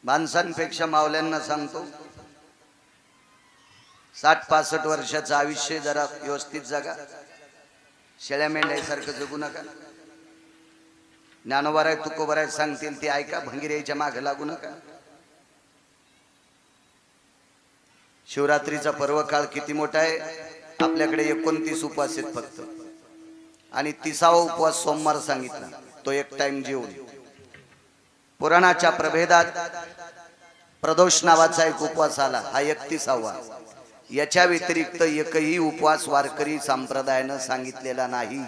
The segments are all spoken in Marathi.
माणसांपेक्षा मावल्यांना सांगतो 60-65 वर्षाचं आयुष्य जरा व्यवस्थित जगा, शेळ्या मेंढ्यासारखं जगू नका। ज्ञानोबाराय तुकोबाराय सांगतील ते ऐका, भंगिऱ्याच्या मागे लागू नका। शिवरात्रीचा पर्व काळ किती मोठा आहे, आपल्याकडे 29 उपवास आहेत फक्त, आणि 30वा उपवास सोमवार सांगितला, तो एक टाइम जेवून। पुराणाच्या प्रभेदात प्रदोष नावाचा एक उपवास आला, हा 31वा। याच्या व्यतिरिक्त एकही उपवास वारकरी संप्रदायानं सांगितलेला नाही।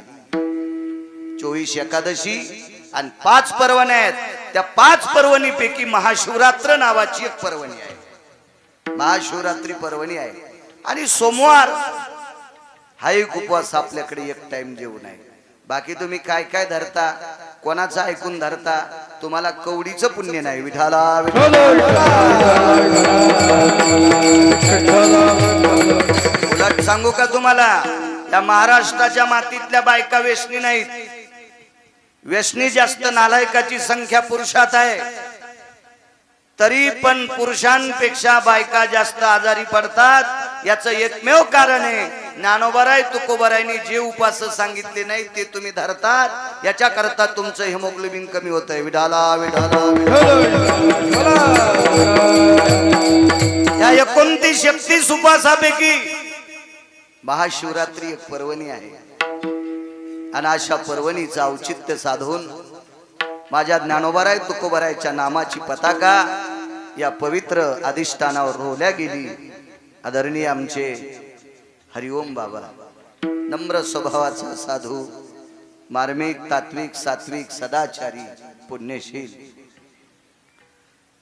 24 एकादशी आणि 5 पर्वण्या आहेत, त्या 5 पर्वणीपैकी महाशिवरात्र नावाची एक पर्वणी आहे, महाशिवरात्री पर्वणी आहे। आणि सोमवार हा एक उपवास आपल्याकडे एक टाइम जेवण आहे। बाकी तुम्ही काय काय धरता, कोणाचं ऐकून धरता, तुम्हाला कवडीचं पुण्य नाही। विठाला उलट सांगू का तुम्हाला, या महाराष्ट्राच्या मातीतल्या बायका व्यसनी नाहीत, व्यसनी जास्त नालायकाची संख्या पुरुषात आहे, तरी पण पुरुषांपेक्षा बायका जास्त आजारी पडतात। याचं एकमेव कारण आहे, ज्ञानोबाराय तुकोबारायनी जे उपास सांगितले नाही ते तुम्ही धरतात, याच्या करता तुमचं हिमोग्लोबिन कमी होतंय। विठाला विठाला या 29 उपासापैकी महाशिवरात्री एक पर्वणी आहे, आणि अशा पर्वणीचं औचित्य साधून माझ्या ज्ञानोबाराय तुकोबारायच्या नामाची पताका या पवित्र अधिष्ठानावर रोवल्या गेली। आदरणीय आमचे हरिओम बाबा, नम्र स्वभावाचा साधू, मार्मिक तात्विक सात्विक सदाचारी पुण्यशील,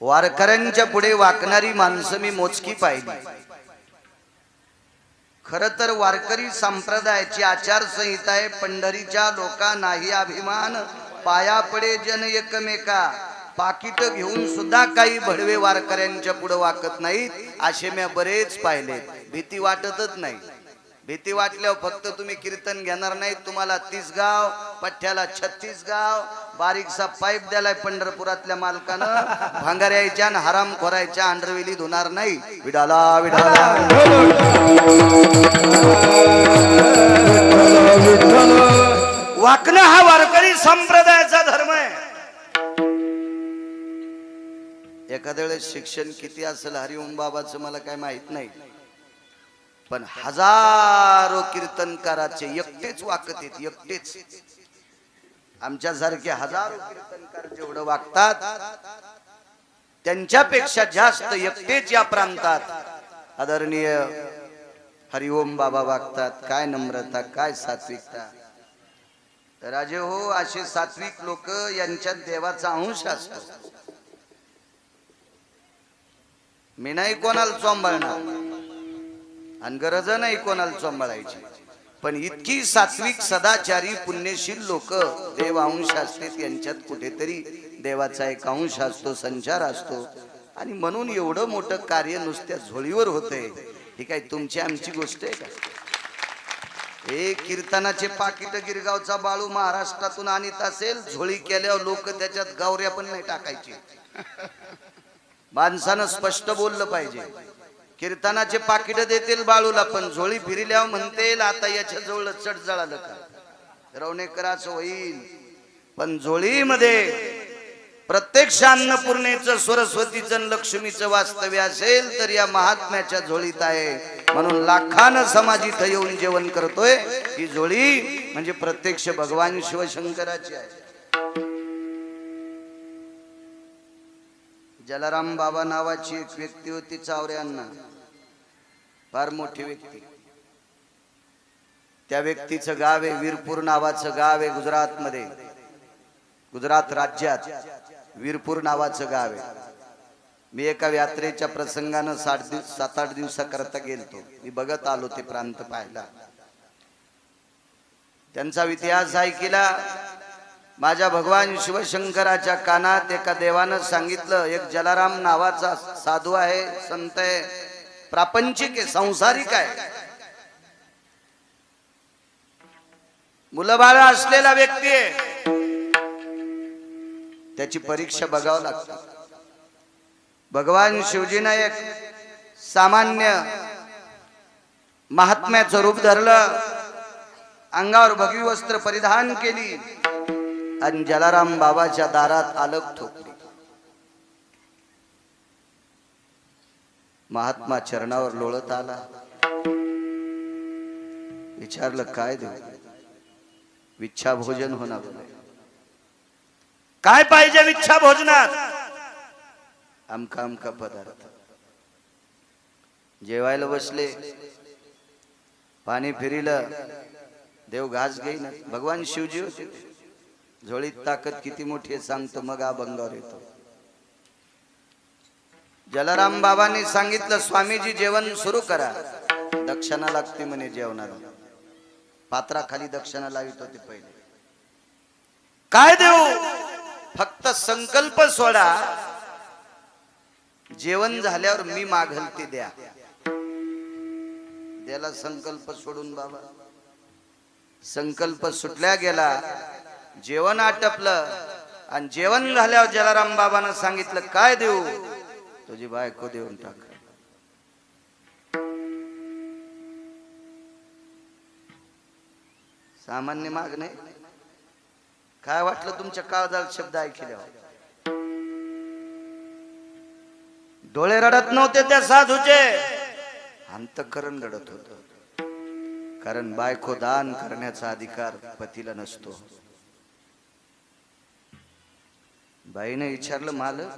वारकऱ्यांच्या पुढे वाकणारी माणसं मी मोजकी पाहिली। खर तर वारकरी संप्रदायाची आचारसंहिता आहे, पंढरीच्या लोका नाही अभिमान, पाया पडे जन एकमेका। पाकिट घेऊन सुद्धा काही भडवे वारकऱ्यांच्या पुढे वाकत नाहीत, असे मी बरेच पाहिले। भीती वाटतच नाही, भीती वाटल्यावर फक्त तुम्ही कीर्तन घेणार नाही, तुम्हाला 30 गाव, पठ्ठ्याला 36 गाव, बारीकसा पाईप द्यालाय पंढरपुरातल्या मालकानं, भांगाऱ्याच्या आणि हराम खोरायच्या अंडरवेली धुणार नाही। विडाला विडाला वाकणं हा वारकरी संप्रदायाचा धर्म आहे। एखाद्या वेळेस शिक्षण किती असेल हरिओम बाबाचं मला काय माहित नाही, पण हजारो कीर्तनकाराचे एकटेच वाकत आहेत, एकटेच। आमच्यासारखे हजारो कीर्तनकार जेवढं वागतात त्यांच्यापेक्षा जास्त एकटेच या प्रांतात आदरणीय हरिओम बाबा वागतात। काय नम्रता, काय सात्विकता। राजे हो, असे सात्विक लोक यांच्यात देवाचा अंश असतो। मी नाही कोणाला सांभाळणार आणि गरज नाही कोणाला सांभाळायची, पण इतकी सात्विक सदाचारी पुण्यशील लोक देव अंश असते, यांच्यात कुठेतरी देवाचा एक अंश असतो, संचार असतो। आणि म्हणून एवढं मोठं कार्य नुसत्या झोळीवर होतंय, ही काय तुमची आमची गोष्ट आहे का? हे कीर्तनाचे पाकिट गिरगावचा बाळू महाराष्ट्रातून आणत असेल, झोळी केल्यावर लोक त्याच्यात गावऱ्या पण नाही टाकायचे। माणसानं स्पष्ट बोललं पाहिजे। कीर्तनाचे पाकिट देतील बाळूला, पण झोळी फिरल्यावर म्हणतील आता याच्या जवळ चढ जळालं का, रवणेकराचं होईल। पण झोळीमध्ये प्रत्यक्ष अन्नपूर्णेचं, सरस्वतीचं, लक्ष्मीचं वास्तव्य असेल तर या महात्म्याच्या झोळीत आहे। म्हणून लाखानं समाज इथं येऊन जेवण करतोय, ही झोळी म्हणजे प्रत्यक्ष भगवान शिवशंकराची आहे। जलाराम बाबा नावाची एक व्यक्ती होती, चावऱ्यांना फार मोठी व्यक्ती। त्या व्यक्तीचं गाव आहे वीरपूर नावाचं गाव आहे गुजरातमध्ये, गुजरात राज्यात वीरपूर नावाचं गाव आहे। मी एका यात्रेच्या प्रसंगानं 7-8 दिवसाकरता गेलतो, मी बघत आलो ते प्रांत पाहिला, त्यांचा इतिहास ऐकला। माझ्या भगवान शिवशंकराच्या कानात एका देवानं सांगितलं, एक जलाराम नावाचा साधू आहे, संत आहे, प्रापंचिक आहे, संसारिक आहे, मुलबाळ असलेला व्यक्ती आहे, त्याची परीक्षा बघावं लागतं। भगवान शिवजीनं एक सामान्य महात्म्याचं रूप धरलं, अंगावर भगवी वस्त्र परिधान केली आणि जलाराम बाबाच्या दारात आलक ठोकली. महात्मा चरणावर लोळत आला, विचारलं काय देऊ? विच्छा भोजन होणार. काय पाहिजे विच्छा भोजनात? आमका आमका पदार्थ. जेवायला बसले, पाणी फिरिलं, देव घास घेईन. भगवान शिवजी होते, झोळीत ताकद किती मोठी आहे सांगतो, मग अभंगावर येतो. जलाराम बाबांनी सांगितलं, स्वामीजी जेवण सुरू करा. दक्षिणा लागते म्हणे जेवणाला. पात्राखाली दक्षिणा लावित होते पहिले. काय देऊ? फक्त संकल्प सोडा, जेवण झाल्यावर मी मागल ते द्या. द्याला संकल्प सोडून बाबा. संकल्प सुटल्या गेला, जेवण आटपलं आणि जेवण झाल्यावर जलाराम बाबांना सांगितलं, काय देऊ? तुझी बायको देऊन टाक. सामान्य माग नाही. काय वाटलं तुमच्या काळजात शब्द ऐकल्यावर? डोळे रडत नव्हते त्या साधूचे, अंतःकरण रडत होत. कारण बायको दान करण्याचा अधिकार पतीला नसतो. बाईने विचारलं, मालक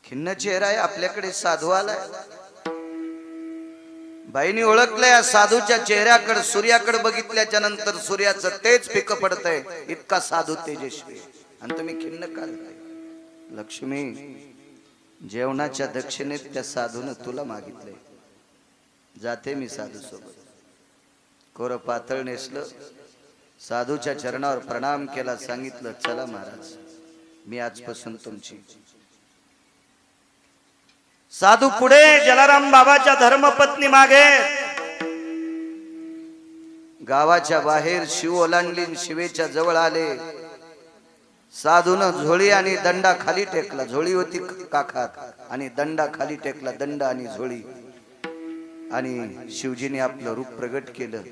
खिन्न चेहरा आहे, आपल्याकडे साधू आलाय. बाईने ओळखलं, या साधूच्या चेहऱ्याकडे सूर्याकडे बघितल्याच्या नंतर सूर्याचं तेज फिक पडतंय, इतका साधू तेजस्वी. आणि तुम्ही खिन्न का? लक्ष्मी, जेवणाच्या दक्षिणेत त्या साधून तुला मागितलंय, जाते मी साधू सोबत. कोर पातळ नेसलं, साधूच्या चरणावर प्रणाम केला, सांगितलं, चला महाराज, मी आजपासून तुमची. साधू पुढे, जलाराम बाबाच्या धर्मपत्नी मागे. गावाच्या बाहेर शिव ओलांडली, शिवेच्या जवळ आले. साधून झोळी आणि दंडा खाली टेकला. झोळी होती काखात आणि दंडा खाली टेकला. दंड आणि झोळी. आणि शिवजीने आपलं रूप प्रगट केलं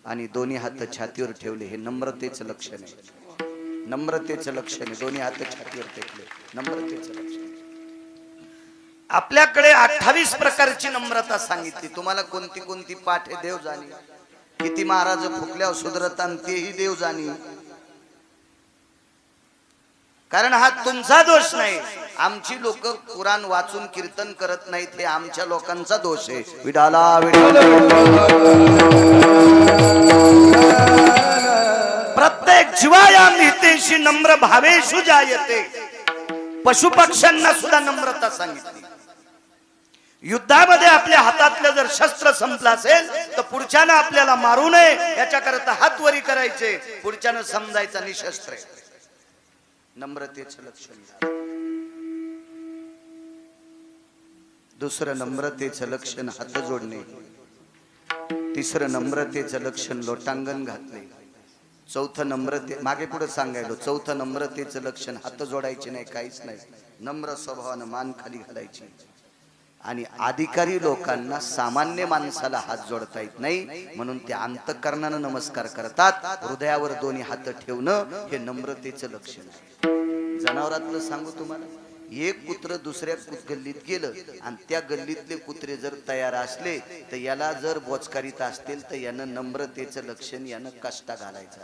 आणि दोन्ही हात छातीवर ठेवले. हे नम्रतेचं लक्षण आहे. नम्रतेचं लक्षण आहे. दोन्ही हात छातीवर टेकले, नम्रतेचं लक्षण. आपल्याकडे 28 प्रकारची नम्रता सांगितली. तुम्हाला कोणती कोणती पाठ आहे देव जाणी. किती महाराज फुकल्यावर सुधरतात तेही देव जाणी. कारण हा तुमचा दोष नाही. आमची लोक कुराण वाचून कीर्तन करत नाहीत, हे आमच्या लोकांचा दोष आहे. विडाला प्रत्येक जीवाया हितेशी नम्र भावेषु जायते. पशु पक्ष्यांना सुद्धा नम्रता सांगितली. युद्धामध्ये आपल्या हातातलं जर शस्त्र संपलं असेल तर पुढच्यानं आपल्याला मारू नये याच्याकरता हात वरी करायचे, पुढच्यानं समजायचा निशस्त्र आहे. नम्रतेचं लक्षण. दुसरं नम्रतेचं लक्षण हात जोडणे. तिसरं नम्रतेचं लक्षण लोटांगण घातले. चौथं नम्रते मागे पुढे सांगायलो. चौथं नम्रतेचं लक्षण हात जोडायचे नाही, काहीच नाही. नम्र स्वभावानं मान खाली घालायची. आणि अधिकारी लोकांना सामान्य माणसाला हात जोडता येत नाही, म्हणून ते अंतःकरणानं नमस्कार करतात. हृदयावर दोन्ही हात ठेवणं हे नम्रतेचं लक्षण आहे. जनावरातलं सांगू तुम्हाला, एक कुत्र दुसऱ्या गल्लीत गेलं आणि त्या गल्लीतले कुत्रे जर तयार असले तर याला जर बोचकारीत असतील तर यानं नम्रतेचं लक्षण, यानं कष्टा घालायचा.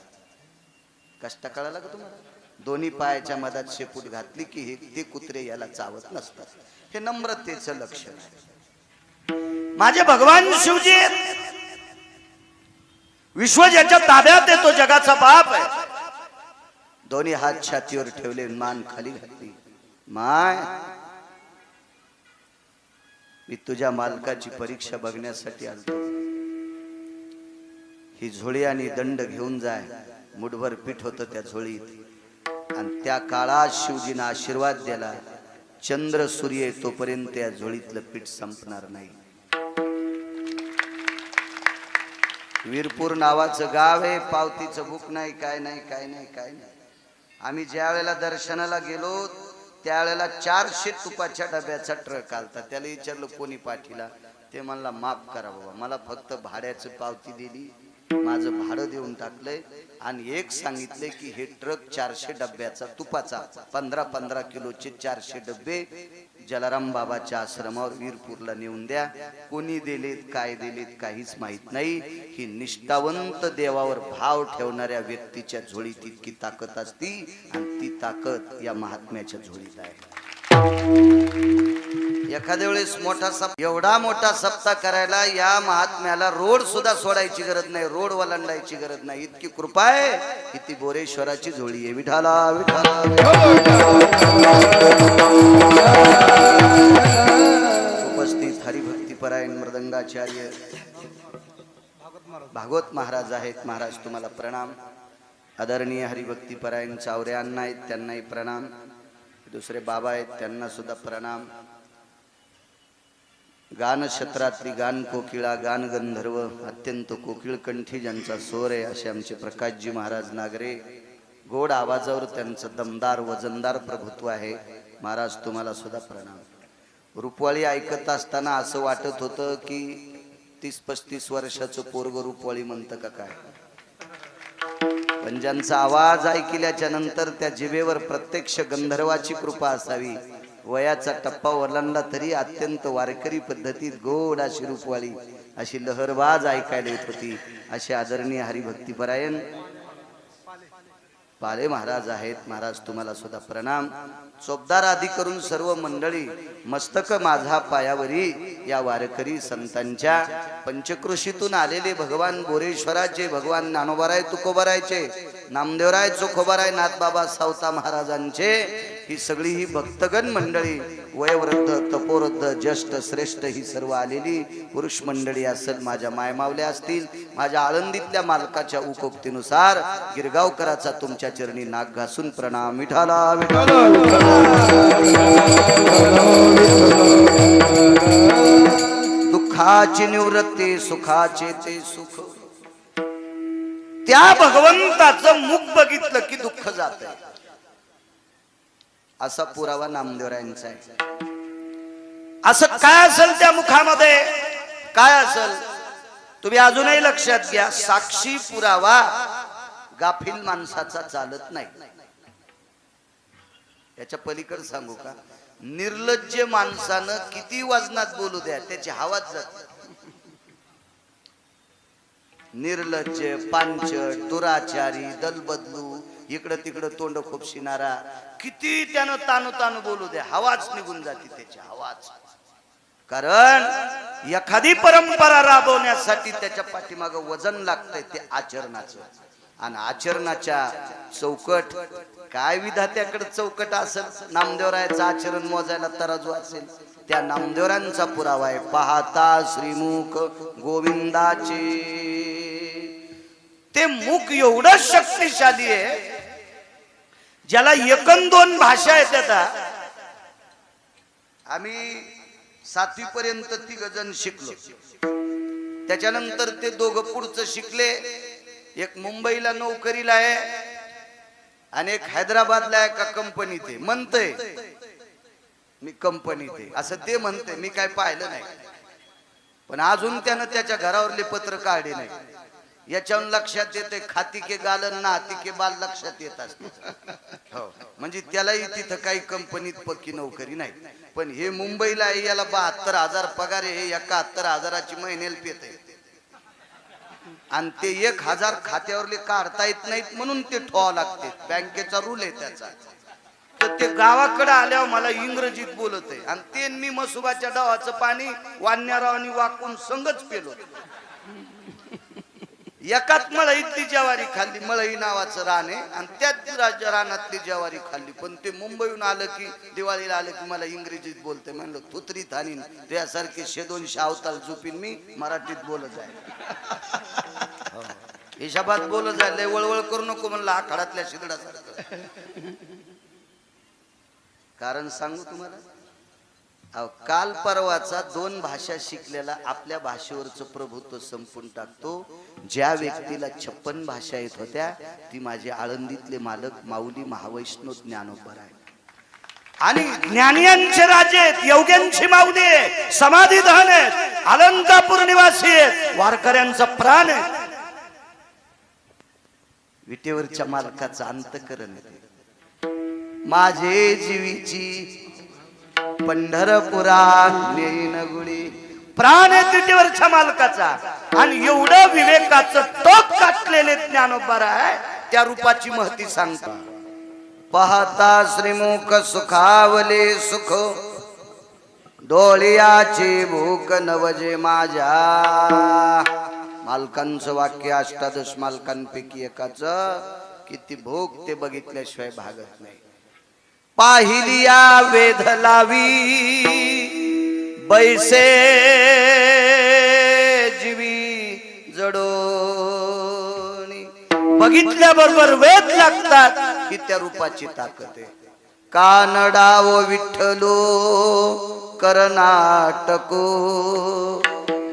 कष्टा कळाला का तुम्हाला? दोन्ही पायाच्या मधात शेपूट घातली की हे ते कुत्रे याला चावत नसतात. हे नम्रतेचं लक्षण आहे. माझे भगवान शिवजी विश्व ज्याच्या ताब्यात आहे तो जगाचा बाप आहे. दोन्ही हात छातीवर ठेवले, मान खाली घातली. माय, मी तुझ्या मालकाची परीक्षा बघण्यासाठी आलो. ही झोळी आणि दंड घेऊन जाय. मुठभर पीठ होतं त्या झोळीत आणि त्या काळात शिवजीनं आशीर्वाद दिला, चंद्र सूर्य तोपर्यंत या झोळीतलं पीठ संपणार नाही. वीरपूर नावाचं गाव आहे. पावतीचं बुक नाही, काय नाही, काय नाही, काय नाही. आम्ही ज्या वेळेला दर्शनाला गेलो त्यावेळेला 400 तुपाच्या डब्याचा ट्रक आलता. त्याला विचारलं कोणी पाठीला, ते म्हणला माफ करा बाबा, मला फक्त भाड्याची पावती दिली, माझं भाडं देऊन टाकलंय आणि एक सांगितले की हे ट्रक 400 डब्याचा तुपाचा 15-15 किलोचे 400 डब्बे जलाराम बाबाच्या आश्रमावर वीरपूरला नेऊन द्या. कोणी दिलेत काय दिलेत काहीच माहित नाही. ही निष्ठावंत देवावर भाव ठेवणाऱ्या व्यक्तीच्या झोळीत इतकी ताकद असती आणि ती ताकद या महात्म्याच्या झोळीत आहे. एखाद्या वेळेस एवढा मोठा सप्ताह करायला या महात्म्याला रोड सुद्धा सोडायची गरज नाही, रोड वलांडायची गरज नाही, इतकी कृपा आहे. किती बोरेश्वराची झोळी आहे. विठाला विठाला उपस्थित हरिभक्तीपरायण मृदंगाचार्य भागवत महाराज आहेत. महाराज तुम्हाला प्रणाम. आदरणीय हरिभक्तीपरायण चावरे अण्णा आहेत, त्यांनाही प्रणाम. दुसरे बाबा आहेत, त्यांना सुद्धा प्रणाम. गान क्षेत्रातली गान कोकिळा, गान गंधर्व, अत्यंत कोकिळ कंठी ज्यांचा स्वर आहे असे आमचे प्रकाशजी महाराज नागरे. गोड आवाजावर त्यांचं दमदार वजनदार प्रभुत्व आहे. महाराज तुम्हाला सुद्धा प्रणाम. रूपवाळी ऐकत असताना असं वाटत होतं की 30-35 वर्षाचं पोरग रूपवाळी म्हणतं का काय. पण ज्यांचा आवाज ऐकल्याच्या नंतर त्या जिभेवर प्रत्यक्ष गंधर्वाची कृपा असावी. वयाचा टप्पा ओलांडला तरी अत्यंत वारकरी पद्धतीत गोड अशी रूपवाळी, अशी लहरबाज ऐकायला येत होती. असे आदरणीय हरिभक्तीपरायण पाले महाराज आहेत. महाराज तुम्हाला सुद्धा प्रणाम. चोपदार आदी करून सर्व मंडळी, मस्तक माझा पायावरी या वारकरी संतांच्या पंचकृषीतून आलेले भगवान बोरेश्वराचे, भगवान ज्ञानोबाराय तुकोबारायचे, नामदेवराय चोखोबाराय, नाथबाबा सावता महाराजांचे, ही सगळी ही भक्तगण मंडळी, वयोवृद्ध तपोवृद्ध ज्येष्ठ श्रेष्ठ ही सर्व आलेली पुरुष मंडळी असेल, माझ्या मायमावल्या असतील, माझ्या आळंदीतल्या मालकाच्या उकोक्तीनुसार गिरगावकराचा तुमच्या चरणी नाक घासून प्रणाम. विठाला विठाला. दुःखाची निवृत्ती सुखाचे ते सुख. त्या भगवंताचं मुख बघितलं की दुःख जात असा पुरावा नामदेवरायांचा आहे. असं काय असेल त्या मुखामध्ये, काय असेल तुम्ही अजूनही लक्षात घ्या. साक्षी पुरावा गाफील माणसाचा चालत नाही. याच्या पलीकडे सांगू का, निर्लज्ज माणसानं किती वजनात बोलू द्या त्याची हवाच जात. निर्लज्ज, पांचट, दुराचारी, दलबदलू, इकडं तिकडं तोंड खोपशिणारा, किती त्यानं तानू तानू बोलू द्या हवाच निघून जाते त्याची हवाच. कारण एखादी परंपरा राबवण्यासाठी त्याच्या पाठीमागं वजन लागतंय ते आचरणाचं. आणि आचरणाच्या चौकट काय विधात्याकडे चौकट असेल, नामदेवरायाचं आचरण मोजायला तराजू असेल, त्या नामदेवरांचा पुरावा आहे. पाहता श्रीमुख गोविंदाचे. ते मुख एवढं शक्तिशाली आहे, ज्याला 1-2 भाषा येतात. आम्ही 7वी पर्यंत 3 जण शिकलो. त्याच्यानंतर ते दोघं पुढचं शिकले. एक मुंबईला नोकरीला आहे आणि एक हैदराबादला एका कंपनीत आहे. म्हणतंय मी कंपनीत आहे असं ते म्हणते, मी काय पाहिलं नाही. पण अजून त्यानं त्याच्या घरावरले पत्र काढले नाही. याच्यावरून लक्षात येते खाती के गालन ना हाती के बाल लक्षात येत असते. हो, म्हणजे त्यालाही तिथं काही कंपनीत पक्की नोकरी नाही. पण हे मुंबईला आहे, याला 72,000 पगार आहे, 71,000ची महिन्याला पेते. आणि ते 1,000 खात्यावरले काढता येत नाहीत म्हणून ते ठेवावं लागते. बँकेचा रूल आहे त्याचा. तर ते गावाकडे आल्यावर मला इंग्रजीत बोलत आहे आणि ते मी मसुबाच्या डावाचं पाणी वान्यारावानी वाकून संगच पेलो. एकाच मळईतली ज्वारी खाल्ली, मळई नावाचं रान आहे, आणि त्याच रानातली ज्वारी खाल्ली. पण ते मुंबईहून आलं की दिवाळीला आलं की मला इंग्रजीत बोलते. म्हणलं थुतरीत आणीन त्यासारखे 100-200 अवताल झोपीन मी, मराठीत बोलत आहे, हिशाबात बोलत आहे. लय वळवळ करू नको म्हणलं आखाड्यातल्या शिदडासारखं. कारण सांगू तुम्हाला, काल परवाचा 2 भाषा शिकलेला आपल्या भाषेवरचं प्रभुत्व संपून टाकतो. ज्या व्यक्तीला 56 भाषा येत होत्या ती माझे आळंदीतले मालक माऊली महावैष्णव ज्ञानोबा आहे. आणि ज्ञानियांचे राजे आहेत, योग्यांची माऊली आहे, समाधी धन आहेत, अलंकापूर निवासी आहेत, वारकऱ्यांचा प्राण आहे. विटेवरच्या मालकाचा अंतःकरण आहे. माझे जीवीची पंढरपुरा नेईन गुळी, प्राण आहे विटेवरच्या मालकाचा. आणि एवढं विवेकाचं टोक काटलेले ज्ञानोबा आहे, त्या रूपाची महती सांगता. पाहता श्रीमुख सुखावले सुख, डोळ्याची भूक नवजे माझ्या. मालकांचं वाक्य अष्टादश मालकांपैकी एकाचं, किती भूक ते बघितल्याशिवाय भागत नाही. पाहिलिया वेध लावी बैसे जीवी जडोनी, बघितल्याबरोबर वेद लागतात की त्या रूपाची ताकद आहे. कानडाव विठ्ठलो कर्नाटको,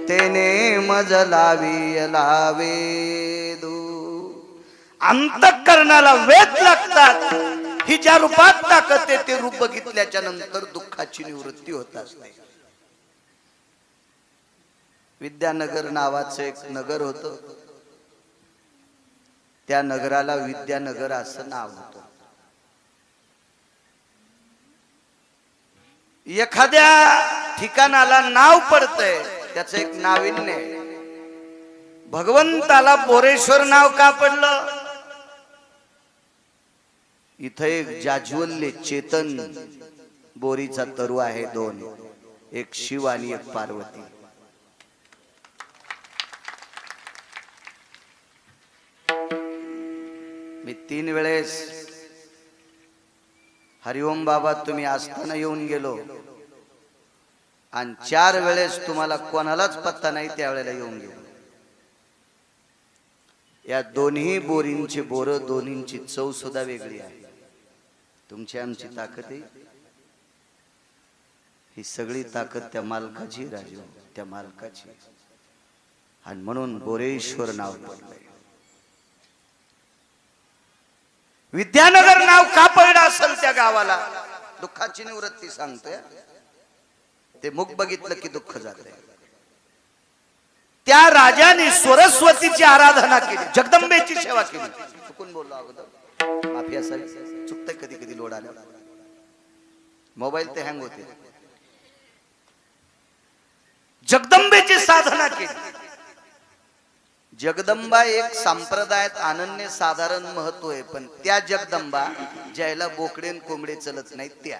तेने मज लावी लावे दू. अंतःकरणाला वेद लागतात. ही ज्या रूपात ताकद आहे ते रूप बघितल्याच्या नंतर दुःखाची निवृत्ती होत असते. विद्यानगर नावाचं एक नगर होतं. त्या नगराला विद्यानगर असं नाव होतं. एखाद्या ठिकाणाला नाव पडतंय त्याचं एक नाविन्य आहे. भगवंताला बोरेश्वर नाव का पडलं? इथं एक जाज्वल्य चेतन बोरीचा तरु आहे, दोन, एक शिव आणि एक पार्वती. मी 3 वेळेस हरिओम बाबा तुम्ही असताना येऊन गेलो, आणि 4 वेळेस तुम्हाला कोणालाच पत्ता नाही त्यावेळेला येऊन गेलो. या दोन्ही बोरींची बोर, दोन्हींची चव सुद्धा वेगळी आहे. तुमची आमची ताकद आहे, ही सगळी ताकद त्या मालकाची राजू, त्या मालकाची. आणि म्हणून बोरेश्वर नाव पडलंय. विद्यानगर नाव का पडलं असेल त्या गावाला? दुःखाची निवृत्ती सांगतोय. ते मुख बघितलं की दुःख जाते. त्या राजाने सरस्वतीची आराधना केली, जगदंबेची सेवा केली. चुकून बोललो अगोदर, माफी असावी, चुकतंय कधी कधी लोड आला, मोबाईल ते हँग होते. जगदंबेची साधना केली. जगदंबा एक संप्रदायात अनन्य साधारण महत्व आहे, पण त्या जगदंबा ज्याला बोकडे आणि कोंबडे चलत नाहीत, त्या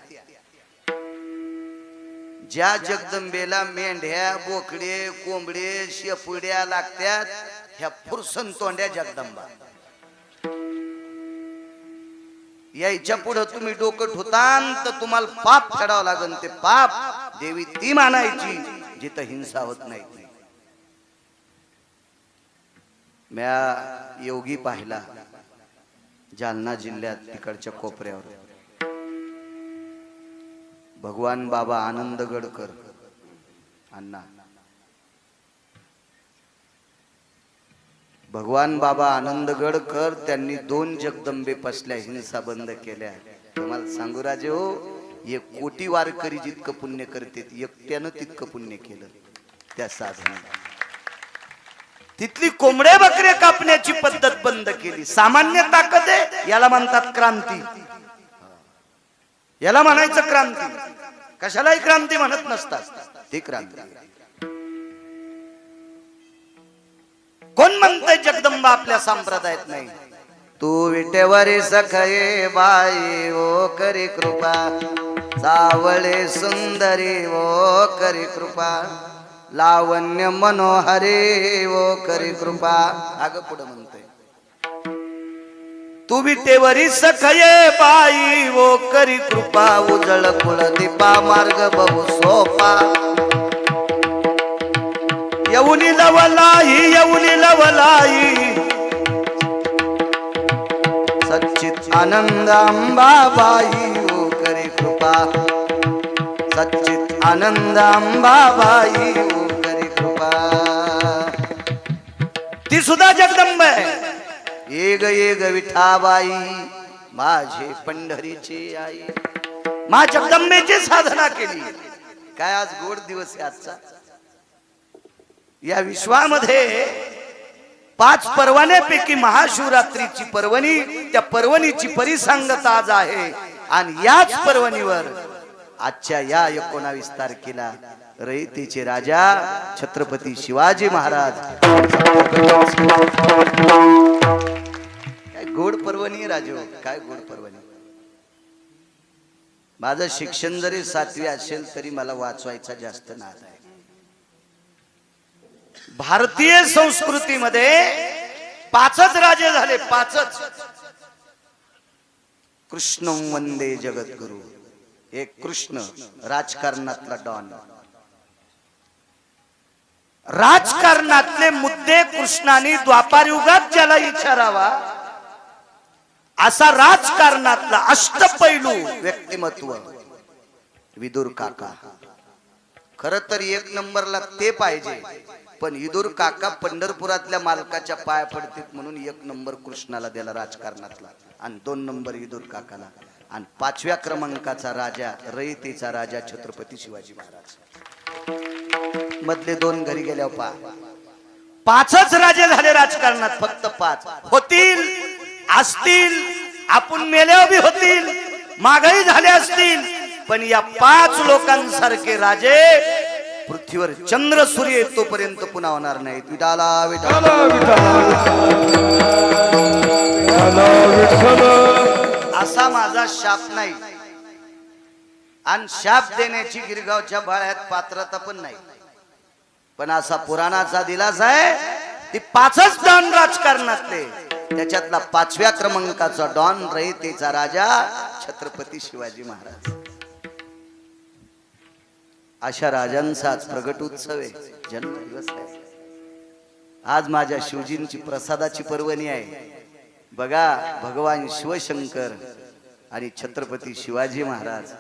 ज्या जगदंबेला मेंढ्या, बोकडे, कोंबडे, शेपुड्या लागतात, ह्या फुरसन तोंड्या जगदंबा. याच्या पुढे तुम्ही डोकं ठुतान तर तुम्हाला पाप फेडावं लागेल. ते पाप देवी ती मानायची जिथं हिंसा होत नाही. म्या योगी पाहिला जालना जिल्ह्यात तिकडच्या कोपऱ्यावर. भगवान बाबा आनंदगडकर अण्णा, भगवान बाबा आनंदगडकर त्यांनी 2 जगदंबे पसल्या हिंसा बंद केल्या. तुम्हाला सांगू राजे हो, 1 कोटी वारकरी जितकं पुण्य करते एकट्यानं तितकं पुण्य केलं त्या साधनेला. तिथली कोंबडे बकरे कापण्याची पद्धत बंद केली. सामान्य ताकद आहे, याला म्हणतात क्रांती. याला म्हणायचं क्रांती. कशालाही क्रांती म्हणत नसतात, ती क्रांती. कोण म्हणतंय जगदंबा आपल्या संप्रदायात नाही? तू विटेवरी सखये बाई ओ करी कृपा, सावळे सुंदरी ओ करी कृपा, लावण्य मनोहरे ओ करी कृपा. अग पुढे म्हणतोय, तू विटेवरी सखये बाई ओ करी कृपा, उजळ कुळ दीपा मार्ग बहु सोपा, येऊनी लवलाई येऊनी लवलाई, सच्चित आनंद अंबाबाई ओ करी कृपा, सच्चित आनंद अंबाबाई ओ करी कृपा. ती सुद्धा जगदंबा आहे. ये ग विठाबाई माझे पंढरीची आई, मा जगदंबेची साधना केली. काय आज गोड दिवस आहे आजचा. या विश्वामध्ये 5 पर्वण्यापैकी महाशिवरात्रीची पर्वणी, त्या पर्वणीची परिसंगत आज आहे. आणि याच पर्वणीवर आजच्या या 19 तारखेला रयतेचे राजा छत्रपती शिवाजी महाराज. काय गोड पर्वणी राजो, काय गोड पर्वणी. माझं शिक्षण जरी 7वी असेल तरी मला वाचवायचा जास्त नाद आहे. भारतीय संस्कृतीमध्ये 5च राजे झाले, 5च. कृष्ण वंदे जगद्गुरु. एक कृष्ण, राजकारणातला डॉन. राजकारणातले मुद्दे कृष्णाने द्वापार युगात ज्याला विचारावा असा राजकारणातला अष्टपैलू व्यक्तिमत्व विदुर काका. खर तर 1 नंबरला ते पाहिजे, पण विदुर काका पंढरपुरातल्या मालकाच्या पाया पडतील म्हणून 1 नंबर कृष्णाला दिला राजकारणातला, आणि 2 नंबर विदुर काकाला, आणि 5व्या क्रमांकाचा राजा रयतेचा राजा छत्रपती शिवाजी महाराज. मधले 2 घरी गेल्यावर 5च राजे झाले राजकारणात. फक्त 5 होतील, असतील, आपण मेल्यावर बी होतील, मागही झाले असतील, पण या 5 लोकांसारखे राजे पृथ्वीवर चंद्र सूर्य येतोपर्यंत पुन्हा होणार नाहीत. विठाला विठाला असा माझा शाप नाही, आणि शाप देण्याची गिरगावच्या बाळ्यात पात्रता पण नाही, पण असा पुराणाचा दिलास आहे. ती 5च डॉन राजकारणातले, त्याच्यातला 5व्या क्रमांकाचा डॉन रयतेचा राजा छत्रपती शिवाजी महाराज. अशा राजांचाच प्रगट उत्सव आहे, जन्मदिवस आहे. आज माझ्या शिवजींची प्रसादाची पर्वणी आहे. बघा, भगवान शिवशंकर आणि छत्रपती शिवाजी महाराज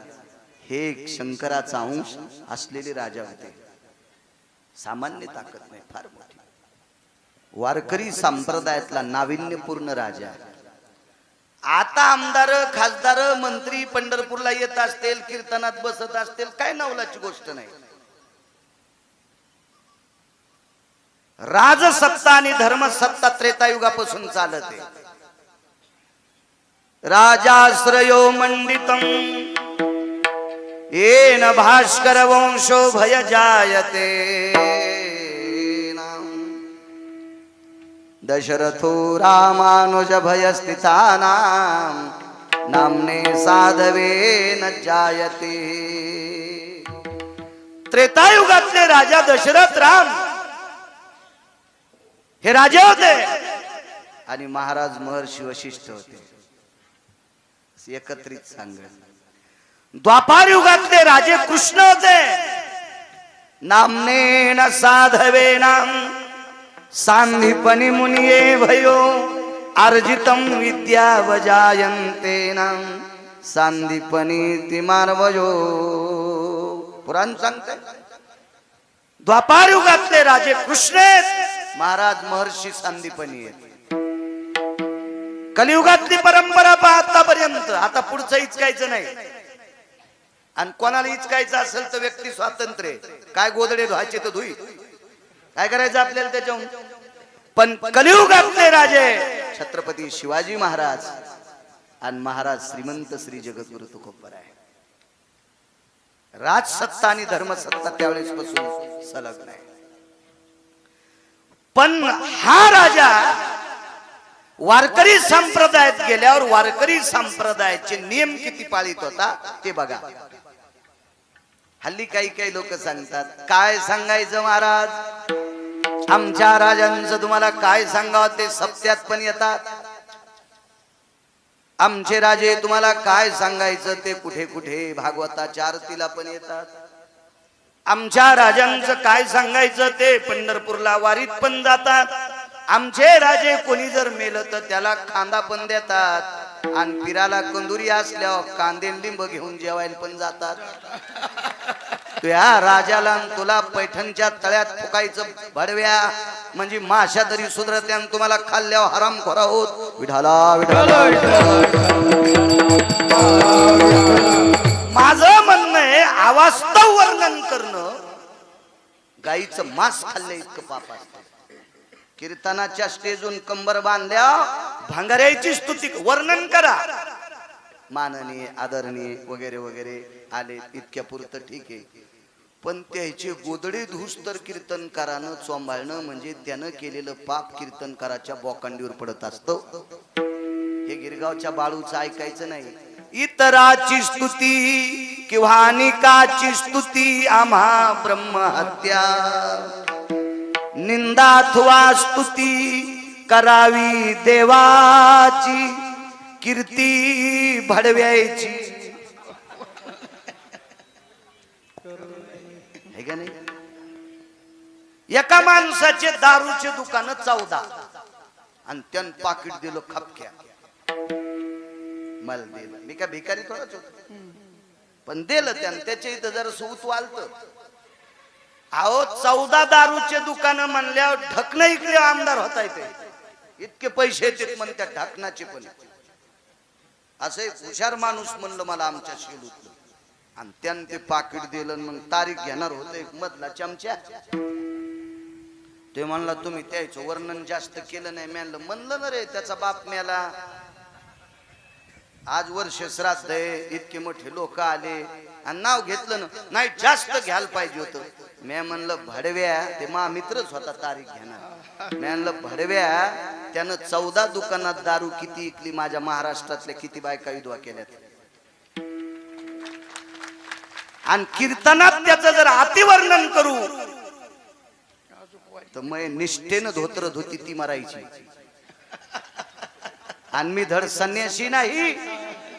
हे शंकराचा अंश असलेले राजा होते. सामान्य ताकद नाही, फार मोठी. वारकरी संप्रदायातला नाविन्यपूर्ण राजा. आता आमदार, खासदार, मंत्री पंढरपूरला येत असतील, कीर्तनात बसत असतील, काय नवलाची गोष्ट नाही. राजसत्ता आणि धर्मसत्ता त्रेतायुगापासून चालते. राजाश्रयो मंडितम येन भास्कर वंशो भय जायते. दशरथो रामानुज भयस्थितानां नामने साधवे न जायते. त्रेतायुगातले राजा दशरथ राम हे राजे होते, आणि महाराज महर्षी वशिष्ठ होते. एकत्रित सांगत. द्वापार युगातले राजे कृष्ण होते. नामने न साधवे नाम सांदीपनी मुनिये भयो अर्जितम विद्या वजायन्ते नाम सांदीपनी तिमार्वयो. पुराण सांगते द्वापार युगातले राजे कृष्ण आहेत, महाराज महर्षी सांदीपनी आहेत. कलियुगातली परंपरा पहा आतापर्यंत. आता पुढचं इचकायचं नाही, आणि कोणाला इचकायचं असेल तर व्यक्ती स्वातंत्र्य. काय गोदडे धुवायचे तर धुई, काय करायचं आपल्याला त्याच्याहून. पण कलियुगातले राजे छत्रपती शिवाजी महाराज आणि महाराज श्रीमंत श्री जगद्गुरु तुकोबर आहे. राजसत्ता आणि धर्मसत्ता त्यावेळेस पासून सलग नाही. पण हा राजा वारकरी संप्रदायात गेल्यावर वारकरी संप्रदायाचे नियम किती पाळीत होता ते बघा. हल्ली काही काही लोक सांगतात, काय सांगायचं महाराज, आमच्या राजांचं तुम्हाला काय सांगावं ते सत्यात पण येतात. आमचे राजे तुम्हाला काय सांगायचं ते कुठे कुठे भागवताच्या आरतीला पण येतात. आमच्या राजांचं काय सांगायचं ते पंढरपूरला वारीत पण जातात. आमचे राजे कोणी जर मेलं तर त्याला खांदा पण देतात, आणि पिराला कंदुरी असल्यावर कांदे लिंब घेऊन जेवायला पण जातात. तुया राजाला तुला पैठणच्या तळ्यात फुकायचं भडव्या, म्हणजे माशा तरी सुधरत्या, तुम्हाला खाल्ल्यावर हराम खोरा होत. विठाला विठाला माझं म्हणणं आहे अवास्तव वर्णन करणं गाईचं मांस खाल्लं इतकं पाप असतं. कीर्तनाच्या स्टेजून कंबर बांधल्या भांगऱ्याची स्तुती वर्णन करा, माननीय आदरणीय वगैरे वगैरे आले इतक्या पुरतं ठीक आहे, पण त्याचे गोदडे धूस तर कीर्तनकारानं चोंबाळणं म्हणजे त्यानं केलेलं पाप कीर्तनकाराच्या बोकांडीवर पडत असतं. हे गिरगावच्या बाळूचं ऐकायचं नाही. इतराची स्तुती किंवा अनिकाची स्तुती आम्हा ब्रह्महत्या, निंदा अथवा स्तुती करावी देवाची, कीर्ती भडव्याची. हे का नाही? एका माणसाचे दारूचे दुकान 14 आणि त्यानं पाकिट दिलं खपक्या. मला दिलं, मी काय भिकारी थोडाच होतो, पण दिलं त्यानं. त्याच्या इथं जरा सूत वालत. अहो 14 दारूचे दुकान म्हणल्यावर ढकणं इकडे आमदार होता येते, इतके पैसे येतात म्हणत्या ढकणाचे. पण असं एक हुशार माणूस म्हणलं मला आमच्या शेलूतलं, आणि त्यानं ते पाकिट दिलं. मग तारीख घेणार होतं एक मधला चमच्या, ते म्हणला तुम्ही त्याचं वर्णन जास्त केलं नाही. म्हणलं ना रे, त्याचा बाप मेला, आज वर्ष श्राद्ध आहे, इतके मोठे लोक आले आणि नाव घेतलं ना, नाही जास्त घ्यायला पाहिजे होतं. मी म्हणलं भडव्या, ते मा मित्रच होता तारीख घेणार. मी म्हणलं भडव्या, त्यानं 14 दुकानात दारू किती इकली, माझ्या महाराष्ट्रातल्या किती बायका विधवा केल्यात. आणि कीर्तनात त्याचं जर अतिवर्णन करू तर मग निष्ठेनं धोत्र धोती ती मारायची. आणि मी धड संन्यासी नाही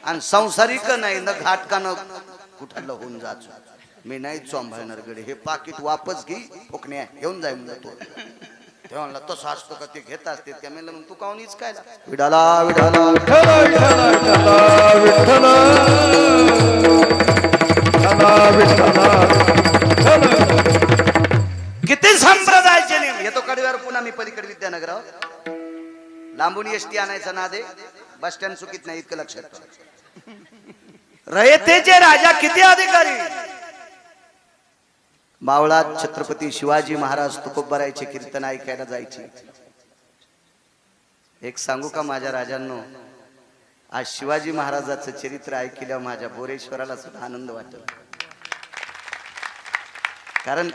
आणि संसारिक नाही, न घाटकानं कुठलं होऊन जायचो. मी नाही चोंभाळणार गडे, हे पाकिट वापस घे, फुकण्या घेऊन जाय म्हणलं. तो तेव्हा म्हणला तसं असतं का, ते घेत असते त्या. म्हणलं मग तू काहूनच काय विडाला विडाला किती संप्रदायाचे नियम. येतो कडव्यावर पुन्हा मी पलीकडे विद्यानगरावर लांबून एसटी आणायचा नादे, बस स्टँड चुकीत नाही इतकं लक्षात ठेवा. रयतेचे राजा किती अधिकारी. मावळात छत्रपती शिवाजी महाराज तुकोबरायचे कीर्तन ऐकायला जायचे. एक सांगू का माझ्या राजांनो, आज शिवाजी महाराजाचं चरित्र ऐकल्यावर माझ्या बोरेश्वराला सुद्धा आनंद वाटला.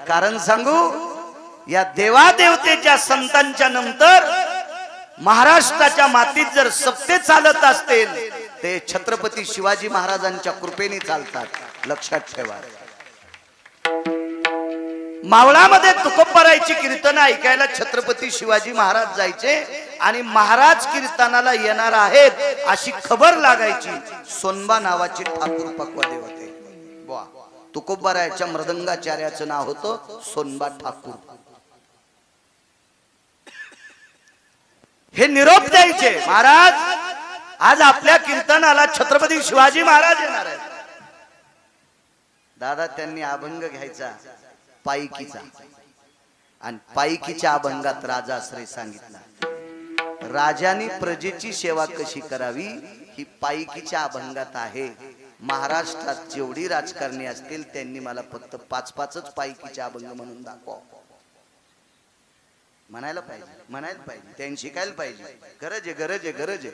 कारण सांगू, या देवादेवतेच्या संतांच्या नंतर महाराष्ट्राच्या मातीत जर सत्य चालत असतील ते छत्रपती शिवाजी महाराजांच्या कृपेने चालतात. लक्षात ठेवा. मावळामध्ये तुकोबरायची कीर्तन ऐकायला छत्रपती शिवाजी महाराज जायचे आणि महाराज कीर्तनाला येणार आहेत अशी खबर लागायची. सोनबा नावाची ठाकूर पक्वादे होते. वा, तुकोबरायच्या मृदंगाचार्याचं नाव होतं सोनबा ठाकूर. हे निरोप द्यायचे, महाराज आज आपल्या कीर्तनाला छत्रपती शिवाजी महाराज येणार आहेत. दादा त्यांनी अभंग घ्यायचा पायकीचा, आणि पायकीच्या अभंगात राजाश्रय सांगितला. राजाने प्रजेची सेवा कशी करावी ही पायकीच्या अभंगात आहे. महाराष्ट्रात जेवढी राजकारणी असतील त्यांनी मला फक्त 5-5च पायकीचे अभंग म्हणून दाखवा. म्हणायला पाहिजे त्यांनी शिकायला पाहिजे. गरज आहे.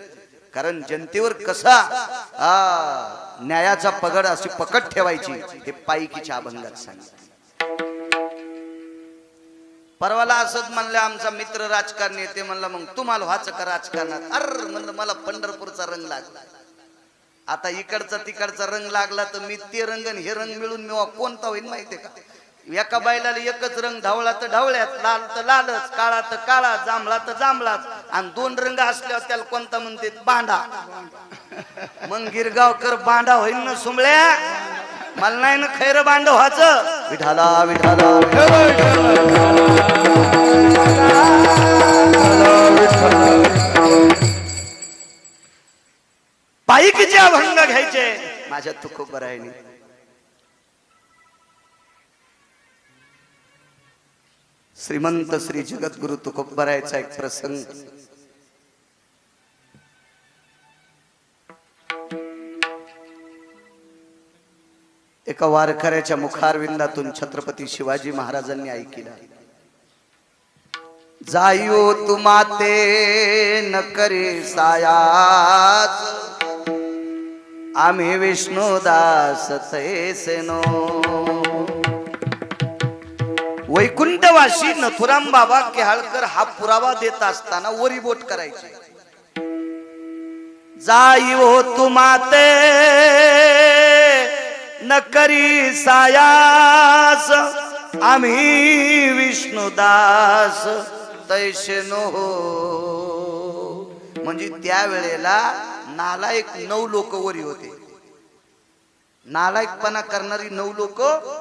कारण जनतेवर कसा न्यायाचा पगड अशी पकड ठेवायची हे पायकीच्या अभंगात सांगितलं. परवाला असंच म्हणलं, आमचा मित्र राजकारणी येते, म्हणलं मग तुम्हाला व्हायचं का राजकारणात. अरे म्हणलं मला पंढरपूरचा रंग लागला. आता इकडचा तिकडचा रंग लागला तर मी ते रंग आणि हे रंग मिळून मी कोणता होईल माहितीये का. एका बैलाला एकच रंग, धावला तर ढवळ्यात, लाल तर लालच, काळा तर काळा, जांभळा तर जांभळाच, आणि 2 रंग असल्यावर त्याला कोणता म्हणते बांडा. मग गिरगावकर बांडा होईल ना सुंबळ्या, मला नाही ना खैर बांड व्हायचं. विठाला विठाला पायकीचे अभंग घ्यायचे माझ्या तुकोबरायने. श्रीमंत श्री जगद्गुरु तुकोबरायचा एक प्रसंग. एका वारकऱ्याच्या मुखारविंदातून छत्रपती शिवाजी महाराजांनी ऐकिला, जायो तू माते न करे सायाच, आम्ही विष्णुदास तैसे नो. वैकुंठवासी नथुराम बाबा केहाळकर हा पुरावा देत असताना वरी बोट करायचे. जायो तू माते न करी सायास, आम्ही विष्णुदास तैसे नो. म्हणजे त्यावेळेला नालायक 9 लोक वरी होते. नालायकपणा करणारी 9 लोक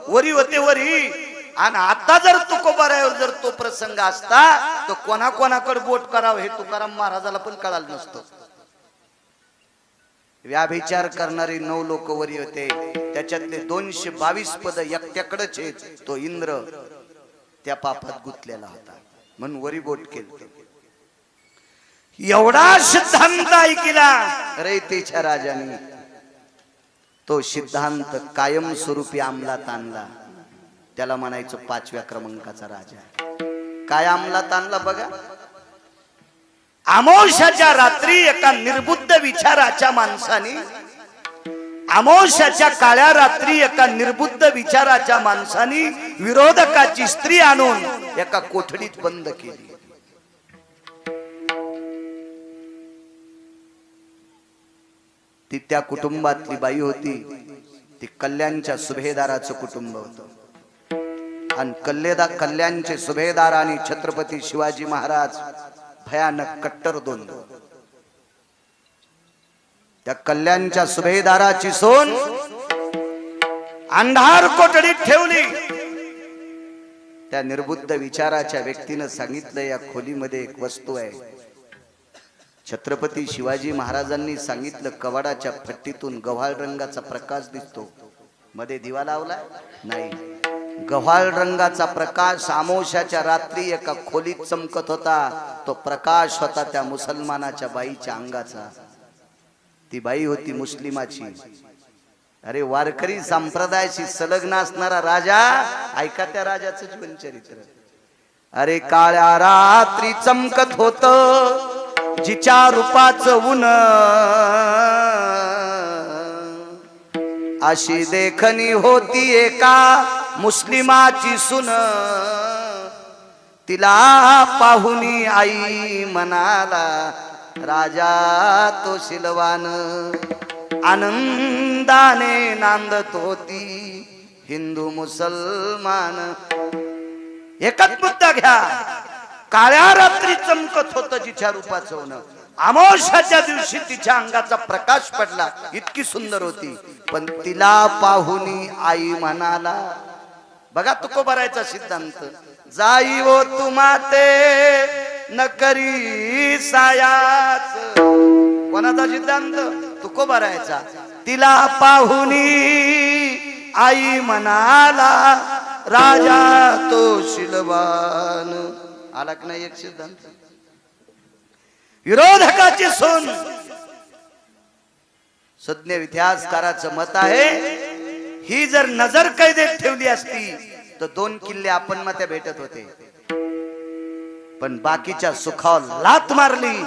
वरी होते वरी. आणि आता जर तुकोबारावर जर तो प्रसंग असता तर कोणाकोणाकडे बोट करावं हे तुकाराम महाराजाला पण कळालं नसतं. व्याभिचार करणारी 9 लोक वरी होते. त्याच्यातले 222 पद एकट्याकडेच आहेत. तो इंद्र त्या पापात गुंतलेला होता म्हणून वरी बोट केलं. एवढा सिद्धांत ऐकला रयतेच्या राजाने. तो सिद्धांत कायमस्वरूपी अंमलात आणला. त्याला म्हणायचं 5व्या क्रमांकाचा राजा. काय अंमलात आणला बघा. अमावस्याच्या रात्री एका निर्बुद्ध विचाराच्या माणसाने, अमावस्याच्या काळ्या रात्री एका निर्बुद्ध विचाराच्या माणसाने विरोधकाची स्त्री आणून एका कोठडीत बंद केली. ती त्या कुटुंबातली बाई होती. ती कल्याणच्या सुभेदाराचं कुटुंब होतं. आणि कल्याणचे सुभेदार आणि छत्रपती शिवाजी महाराज भयानक कट्टर द्वंद्व. त्या कल्याणच्या सुभेदाराची सोन अंधार कोठडीत ठेवली. त्या निर्बुद्ध विचाराच्या व्यक्तीनं सांगितलं, या खोलीमध्ये एक वस्तू आहे. छत्रपती शिवाजी महाराजांनी सांगितलं, कवाडाच्या फट्टीतून गव्हाळ रंगाचा प्रकाश दिसतो. मध्ये दिवा लावलाय नाही. गव्हाळ रंगाचा प्रकाश अमावस्याच्या रात्री एका खोलीत चमकत होता. तो प्रकाश होता त्या मुसलमानाच्या बाईच्या अंगाचा. ती बाई होती मुस्लिमाची. अरे वारकरी संप्रदायाशी संलग्न असणारा राजा. ऐका त्या राजाचं जीवन चरित्र. अरे काळ्या रात्री चमकत होत जिच्या रूपाचं ऊन, अशी देखणी होती एका मुस्लिमाची सुन. तिला पाहुनी आई म्हणाला, राजा तो शिलवान. आनंदाने नांदत होती हिंदू मुसलमान. एकच मुद्दा घ्या. काळ्या रात्री चमकत होत जिच्या रूपाचं ऊन, अमावस्याच्या दिवशी तिच्या अंगाचा प्रकाश पडला. इतकी सुंदर होती. पण तिला पाहुनी आई म्हणाला. बघा तुकोबारायचा सिद्धांत. जाई वो तू माते न करी सायाच. कोणाचा सिद्धांत? तुकोबारायचा. तिला पाहुनी आई म्हणाला, राजा तो शिलवान. आला की नाही एक सिद्धांत. विरोधकाची सोन. सज्ञ इतिहासकाराचं मत आहे, ही जर नजर कैदेत ठेवली असती तर 2 किल्ले आपण मध्ये भेटत होते. पण बाकीच्या सुखावर लात मारली.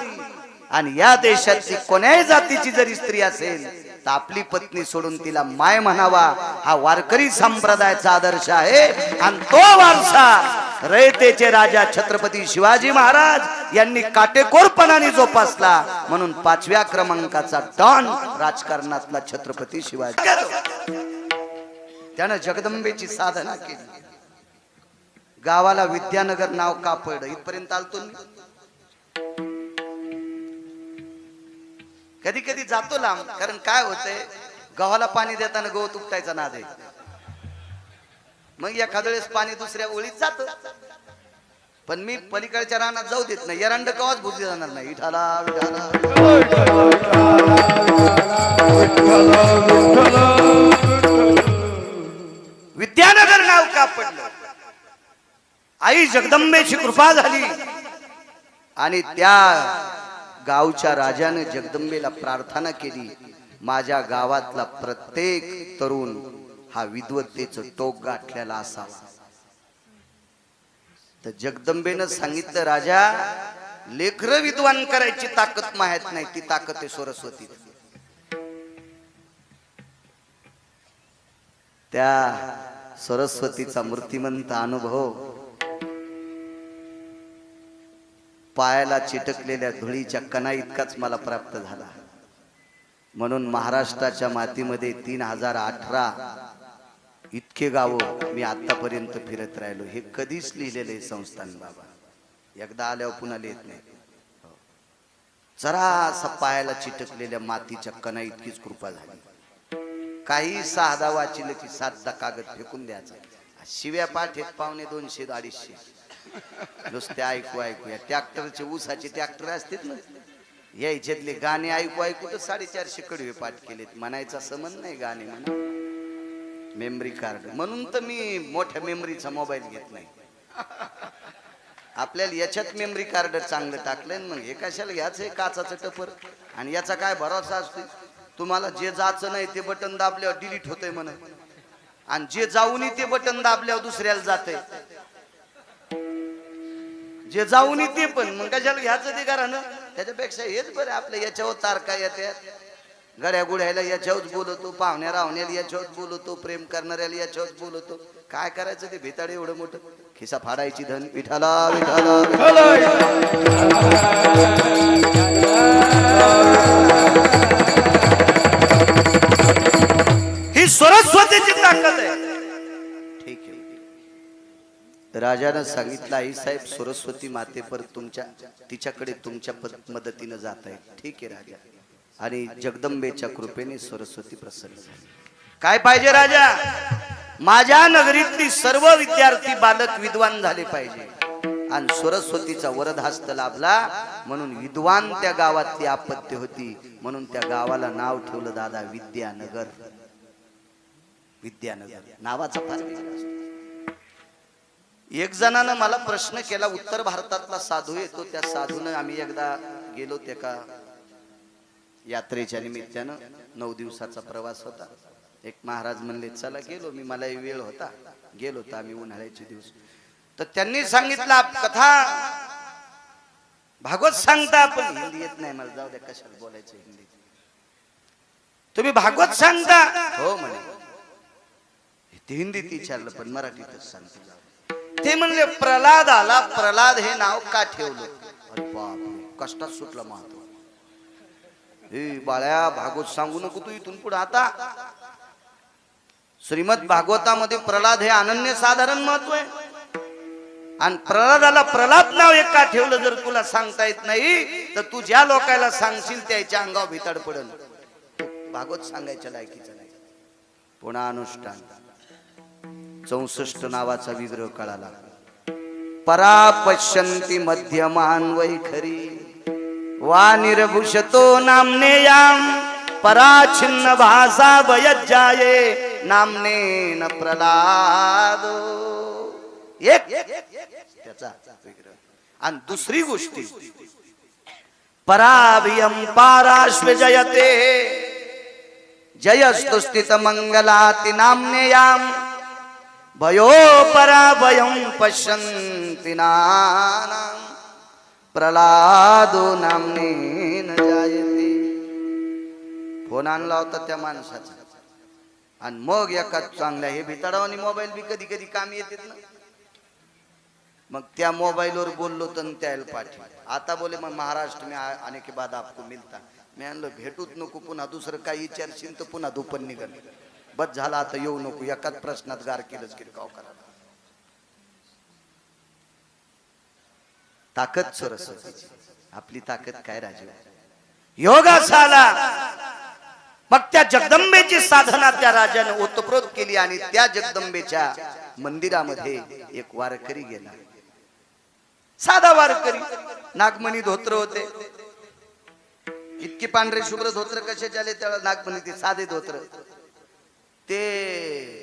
आणि या देशातली कोण्याही जातीची जरी स्त्री असेल तर आपली पत्नी सोडून तिला माय म्हणावा. हा वारकरी संप्रदायाचा आदर्श आहे. आणि तो वारसा रयतेचे राजा छत्रपती शिवाजी महाराज यांनी काटेकोरपणाने जोपासला. म्हणून 5व्या क्रमांकाचा डॉन राजकारणातला छत्रपती शिवाजी. त्यानं जगदंबेची साधना केली. गावाला विद्यानगर नाव का पडलं इथपर्यंत आलतो. कधी कधी जातो लांब. कारण काय होतंय, गव्हाला पाणी देताना गवत उपटायचा नाद आहे. मग एखाद्या वेळेस पाणी दुसऱ्या ओळीत जात. पण मी पलीकडच्या रानात जाऊ देत नाही. एरंड कवाच बुजली जाणार नाही. विठाला विठाला विद्यानगर नाव का पडलं? आई जगदंबेची कृपा झाली. आणि त्या गावच्या राजाने जगदंबेला प्रार्थना केली, माझ्या गावातला प्रत्येक तरुण हा विद्वत्तेचं टोक गाठलेला असावा. तर जगदंबेनं सांगितलं, राजा लेकर विद्वान करायची ताकद माहित नाही, ती ताकद आहे सरस्वती. त्या सरस्वतीचा मूर्तिमंत अनुभव पायाला चिटकलेल्या धुळीच्या कणा इतकाच मला प्राप्त झाला. म्हणून महाराष्ट्राच्या मातीमध्ये 3018 इतके गावं मी आतापर्यंत फिरत राहिलो. हे कधीच लिहिलेले संस्थान बाबा, एकदा आल्यावर पुन्हा लिहित नाही. जरासा पायाला चिटकलेल्या मातीच्या कणा इतकीच कृपा झाली. काही साधा वाचिलं की साधा कागद फेकून द्यायचा. शिव्या पाठ आहेत पावणे 200-250 नुसते ऐकू ऐकू. या ट्रॅक्टरचे ऊसाचे ट्रॅक्टर असतात ना, यायच्यातले गाणे ऐकू ऐकू तर 450 कडवे पाठ केलेत. म्हणायचा संबंध नाही, गाणे म्हणा. मेमरी कार्ड म्हणून तर मी मोठ्या मेमरीचा मोबाईल घेत नाही. आपल्याला याच्यात मेमरी कार्ड चांगलं टाकलंय, मग हे कशाला घ्यायचं आहे काचाचं टपर. आणि याचा काय भरोसा असतो, तुम्हाला जे जायचं नाही ते बटन दाबल्यावर डिलीट होतंय म्हणा, आणि जे जाऊन ते बटन दाबल्यावर दुसऱ्याला जातंय. जे जाऊन ते पण मग कशाला घ्यायचं ते करा ना. त्याच्यापेक्षा हेच बरं, आपल्या याच्यावर तारका येत्या, गड्या गुड्याला याच्यावर बोलवतो, पाहुण्या रावण्याला याच्यावर बोलवतो, प्रेम करणाऱ्याला याच्यावर बोलवतो. काय करायचं ते भिताडे एवढं मोठं, खिसा फाडायची धन. विठाला विठाला ही सरस्वतीची ताकद आहे. ठीक आहे. राजानं सांगितलं, आई साहेब सरस्वती माते पर तुमच्या तिच्याकडे तुमच्या मदतीनं जात आहे. ठीक आहे राजा. आणि जगदंबेच्या कृपेने सरस्वती प्रसन्न झाली. काय पाहिजे राजा? माझ्या नगरीतली सर्व विद्यार्थी बालक विद्वान झाले पाहिजे. आणि सरस्वतीचा वरदहस्त लाभला म्हणून विद्वान त्या गावातली आपत्ती होती, म्हणून त्या गावाला नाव ठेवलं दादा विद्यानगर. विद्यानगर नावाचा फार वेगळा असतो. एक जणानं मला प्रश्न केला, उत्तर भारतातला साधू येतो, त्या साधून आम्ही एकदा गेलो त्या का यात्रेच्या निमित्तानं. 9 दिवसाचा प्रवास होता. एक महाराज म्हणले चला, गेलो मी, मला वेळ होता, गेलो तर आम्ही उन्हाळ्याचे दिवस. तर त्यांनी सांगितलं कथा भागवत सांगता, पण हिंदी येत नाही मला, जाऊ द्या कशाला बोलायचं हिंदी. तुम्ही भागवत सांगता? हो म्हणे. ते हिंदीत विचारलं पण मराठीतच सांगतो. ते म्हणले प्रल्हादाला प्रल्हाद हे नाव का ठेवलं? अरे बाप, कष्टात सुटला महत्व. हे बाळ्या, भागवत सांगू नको तू इथून पुढे. आता श्रीमद भागवतामध्ये प्रल्हाद हे अनन्य साधारण महत्व आहे. आणि प्रल्हादाला प्रल्हाद नाव एक का ठेवलं जर तुला सांगता येत नाही तर तू ज्या लोकांना सांगशील त्याच्या अंगावर भिताड पडल. भागवत सांगायच्या लायकीचं नाही. पुन्हा अनुष्ठान 64 नावाचा विग्रह कळाला. परा पश्यन्ति मध्यमान वैखरी वा निर्भुषतो नामनेयाम पराछिन्न भाषा वयज्जाये नामनेन प्रल्हादो. एक त्याचा विग्रह. आणि दुसरी गोष्टी पराभियम पाराश्व जयते जयस्तु स्थित मंगलाति नामनेयाम भयो पराभयं पश्यन्ति नानाम प्रल्हादो नामनेन जायते. फोन आणला होता त्या माणसाचा, आणि मग एका चांगल्या हे भिताडावानी मोबाईल बी कधी कधी कामी येतात ना, मग त्या मोबाईलवर बोललो तर त्याला पाठी. आता बोले मग महाराष्ट्र में आने के बाद आपको मिलता. मी आणलं भेटूच नको, पुन्हा दुसरं काही विचारशील तर पुन्हा दुपन निघल. बस झाला आता येऊ नको, एकाच प्रश्नात गार केलंच की काव करा. ताकद सरस्वतीची. आपली ताकद काय राजा? योगासाला. मग त्या जगदंबेची साधना त्या राजाने ओतप्रोत केली, आणि त्या जगदंबेच्या मंदिरामध्ये एक वारकरी गेला. साधा वारकरी, नागमणी धोत्र होते. इतके पांढरे शुभ्र धोत्र कशाचे आले त्याला नागमणी? ते साधे धोत्र. ते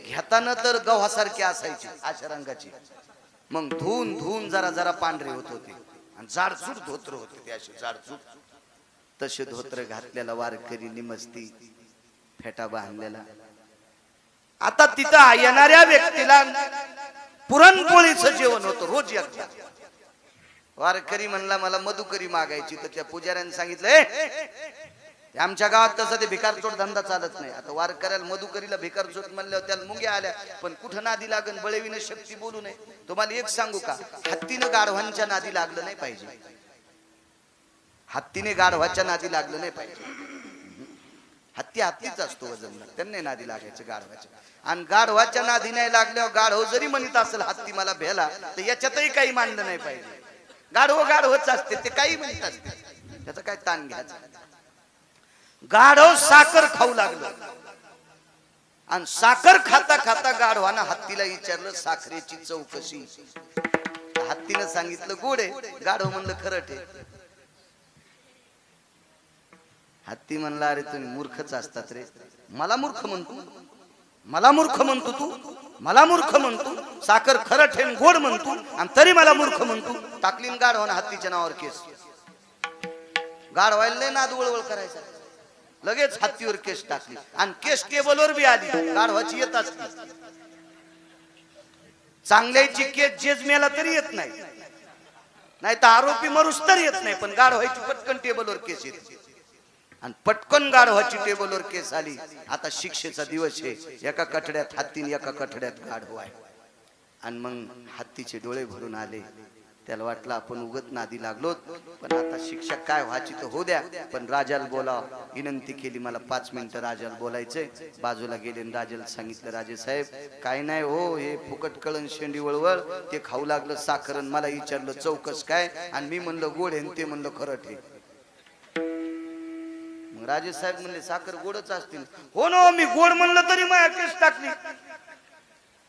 घेताना तर गव्हासारखे असायचे, अशा रंगाची. मग धुवून धुवून जरा जरा पांढरे होत होते, आणि जाडजूड धोत्र होते ते असे जाडजूड. तसे धोत्र घातलेला वारकरी निमस्ती फेटा बांधलेला. आता तिथं येणाऱ्या व्यक्तीला पुरणपोळीचं जेवण होतं रोज एकदा. वारकरी म्हणला मला मधुकरी मागायची, तर त्या पुजाऱ्याने सांगितलं आमच्या गावात तसं ते भिकारचोट धंदा चालत नाही. आता वारकऱ्याला मधुकरीला भिकारचोट म्हणल्यावर त्याला मुंग्या आल्या, पण कुठं नादी लागन, बळविनं शक्ती बोलू नये. तुम्हाला एक सांगू का, हत्तीनं गाढवांच्या नादी लागलं नाही पाहिजे. हत्तीने गाढवाच्या नादी लागलं नाही पाहिजे. हत्ती हत्तीच असतो वजनदार, त्यांनी नादी लागायचं गाढवाच्या. आणि गाढवाच्या नादी नाही लागल्यावर गाढव जरी म्हणत असेल हत्ती मला भेला, तर याच्यातही काही मानलं नाही पाहिजे. गाढव गाढवच असते, ते काही म्हणत असते, त्याचा काय ताण घ्यायचा. गाढव साखर खाऊ लागलं आणि साखर खाता खाता गाढवानं हत्तीला विचारलं साखरेची चव कशी. हत्तीनं सांगितलं गोड आहे. गाढव म्हणलं खरं आहे. हत्ती म्हणला अरे तुम्ही मूर्खच असतात रे. मला मूर्ख म्हणतो, मला मूर्ख म्हणतो तू, मला मूर्ख म्हणतो. साखर खरं ठेन गोड म्हणतो आणि तरी मला मूर्ख म्हणतो. टाकलीन गाढवानं हत्तीच्या नावावर केस. गाढवायला लय नाद वळवळ करायचा, लगेच हत्तीवर केस टाकली आणि केस टेबलवर बी आली. गाढवाची येत असती. चांगल्याची केस जेज मेला तरी येत नाही, नाही तर आरोपी मरुस तरी येत नाही, पण गाढवाची पटकन टेबलवर केस येते. आणि पटकन गाढवाची टेबलवर केस आली. आता शिक्षेचा दिवस आहे. एका कठड्यात हत्ती, एका कठड्यात गाढव आहे. आणि मग हत्तीचे डोळे भरून आले. त्याला वाटलं आपण उगत नादी लागलो, पण आता शिक्षा काय व्हायची तर होऊ द्या. पण राजाला बोला विनंती केली, मला 5 मिनिटं राजाला बोलायचंय. बाजूला गेले आणि राजाला सांगितलं, राजे साहेब काय नाही हो, हे फुकट कळण शेंडी वळवळ ते खाऊ लागलं साखरण. मला विचारलं चौकस काय, आणि मी म्हणलं गोड आहे, ते म्हणलं खरं ठे. मग राजे साहेब म्हणले साखर गोडच असतील. हो ना, मी गोड म्हणलं तरी माझ्या केस टाकली.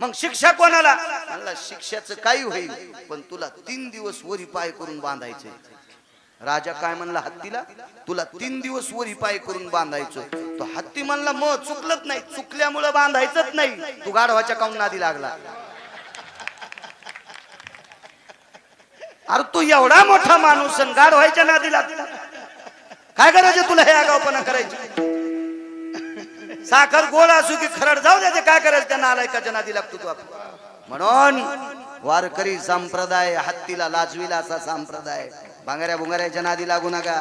मग शिक्षा कोणाला? म्हणला शिक्षाचं काही होईल, पण तुला 3 दिवस वरी पाय करून बांधायचे. राजा काय म्हणला हत्तीला, तुला 3 दिवस वरी पाय करून बांधायचं. तो हत्ती म्हणला मग चुकलत नाही, चुकल्यामुळे बांधायचंच नाही. तू गाढवाच्या काऊन नादी लागला. अरे तू एवढा मोठा माणूस गाढवाच्या नादी लागला, काय करायचं तुला हे आगाऊपणा करायची. साखर गोड असू की खरड जाऊ द्या, काय करायचं त्या नालायकाच्या नादी लागतो तू. म्हणून वारकरी संप्रदाय हत्तीला लाजविला असा संप्रदाय. भांगाऱ्या भुंगाऱ्याच्या नादी लागू नका.